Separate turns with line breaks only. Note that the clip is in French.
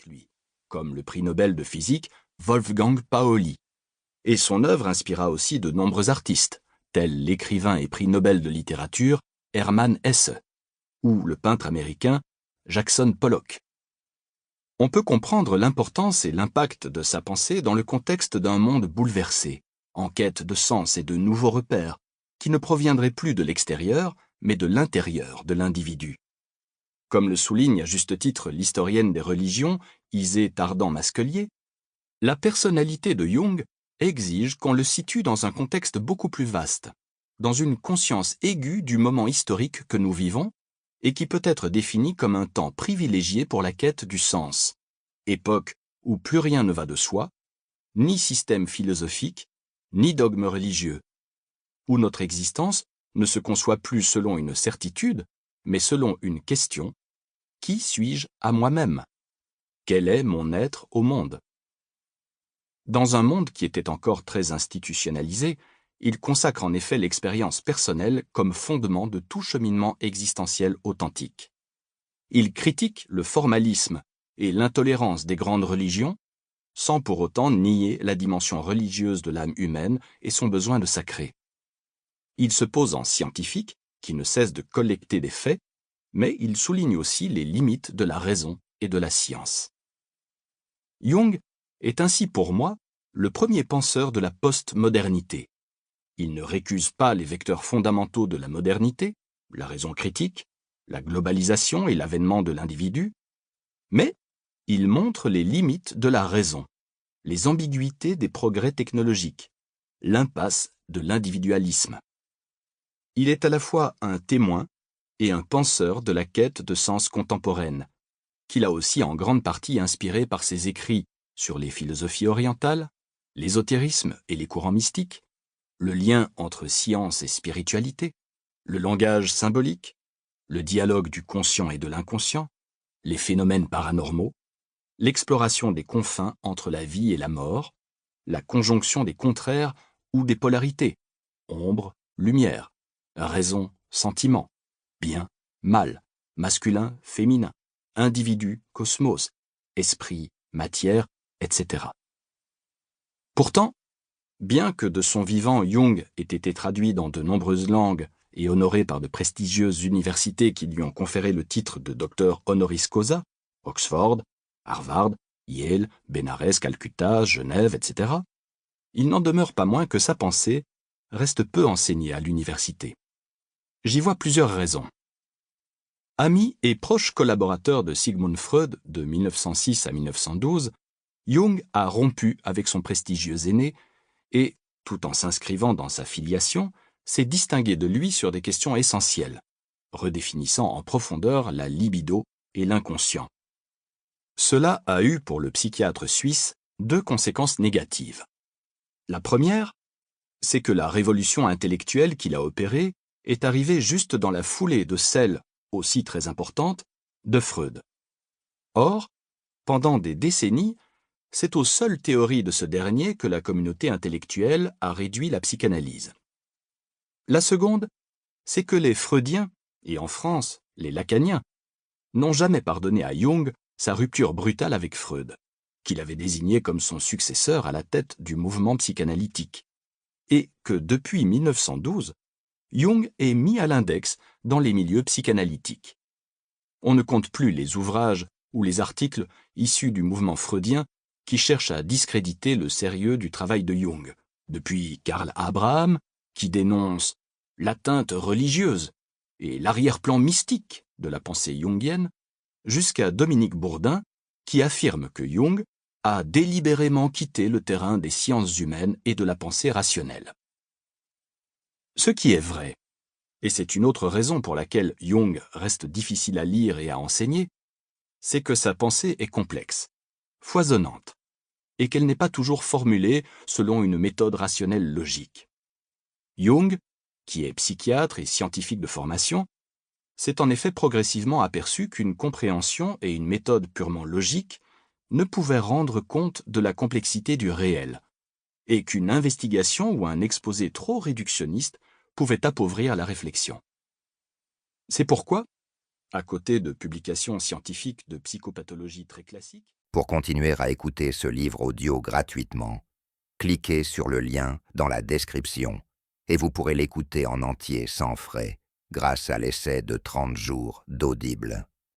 avec lui, comme le prix Nobel de physique Wolfgang Pauli. Et son œuvre inspira aussi de nombreux artistes, tels l'écrivain et prix Nobel de littérature Hermann Hesse ou le peintre américain Jackson Pollock. On peut comprendre l'importance et l'impact de sa pensée dans le contexte d'un monde bouleversé, en quête de sens et de nouveaux repères, qui ne proviendraient plus de l'extérieur, mais de l'intérieur de l'individu. Comme le souligne à juste titre l'historienne des religions, Isée Tardan-Masquelier, la personnalité de Jung exige qu'on le situe dans un contexte beaucoup plus vaste, dans une conscience aiguë du moment historique que nous vivons, et qui peut être défini comme un temps privilégié pour la quête du sens, époque où plus rien ne va de soi, ni système philosophique, ni dogme religieux, où notre existence ne se conçoit plus selon une certitude, mais selon une question: qui suis-je à moi-même? Quel est mon être au monde? Dans un monde qui était encore très institutionnalisé, il consacre en effet l'expérience personnelle comme fondement de tout cheminement existentiel authentique. Il critique le formalisme et l'intolérance des grandes religions, sans pour autant nier la dimension religieuse de l'âme humaine et son besoin de sacré. Il se pose en scientifique, qui ne cesse de collecter des faits, mais il souligne aussi les limites de la raison et de la science. Jung est ainsi pour moi le premier penseur de la post-modernité. Il ne récuse pas les vecteurs fondamentaux de la modernité, la raison critique, la globalisation et l'avènement de l'individu, mais il montre les limites de la raison, les ambiguïtés des progrès technologiques, l'impasse de l'individualisme. Il est à la fois un témoin et un penseur de la quête de sens contemporaine, qu'il a aussi en grande partie inspiré par ses écrits sur les philosophies orientales, l'ésotérisme et les courants mystiques, le lien entre science et spiritualité, le langage symbolique, le dialogue du conscient et de l'inconscient, les phénomènes paranormaux, l'exploration des confins entre la vie et la mort, la conjonction des contraires ou des polarités, ombre, lumière, raison, sentiment, bien, mal, masculin, féminin, individu, cosmos, esprit, matière, etc. Pourtant, bien que de son vivant Jung ait été traduit dans de nombreuses langues et honoré par de prestigieuses universités qui lui ont conféré le titre de docteur honoris causa, Oxford, Harvard, Yale, Bénarès, Calcutta, Genève, etc., il n'en demeure pas moins que sa pensée reste peu enseignée à l'université. J'y vois plusieurs raisons. Ami et proche collaborateur de Sigmund Freud de 1906 à 1912, Jung a rompu avec son prestigieux aîné et, tout en s'inscrivant dans sa filiation, s'est distingué de lui sur des questions essentielles, redéfinissant en profondeur la libido et l'inconscient. Cela a eu pour le psychiatre suisse deux conséquences négatives. La première, c'est que la révolution intellectuelle qu'il a opérée est arrivée juste dans la foulée de celle, aussi très importante, de Freud. Or, pendant des décennies, c'est aux seules théories de ce dernier que la communauté intellectuelle a réduit la psychanalyse. La seconde, c'est que les freudiens, et en France, les lacaniens, n'ont jamais pardonné à Jung sa rupture brutale avec Freud, qu'il avait désigné comme son successeur à la tête du mouvement psychanalytique, et que depuis 1912, Jung est mis à l'index dans les milieux psychanalytiques. On ne compte plus les ouvrages ou les articles issus du mouvement freudien qui cherchent à discréditer le sérieux du travail de Jung, depuis Karl Abraham, qui dénonce l'atteinte religieuse et l'arrière-plan mystique de la pensée jungienne, jusqu'à Dominique Bourdin, qui affirme que Jung a délibérément quitté le terrain des sciences humaines et de la pensée rationnelle. Ce qui est vrai, et c'est une autre raison pour laquelle Jung reste difficile à lire et à enseigner, c'est que sa pensée est complexe, foisonnante, et qu'elle n'est pas toujours formulée selon une méthode rationnelle logique. Jung, qui est psychiatre et scientifique de formation, s'est en effet progressivement aperçu qu'une compréhension et une méthode purement logique ne pouvaient rendre compte de la complexité du réel, et qu'une investigation ou un exposé trop réductionniste pouvait appauvrir la réflexion. C'est pourquoi, à côté de publications scientifiques de psychopathologie très classiques,
Pour continuer à écouter ce livre audio gratuitement, cliquez sur le lien dans la description et vous pourrez l'écouter en entier sans frais grâce à l'essai de 30 jours d'Audible.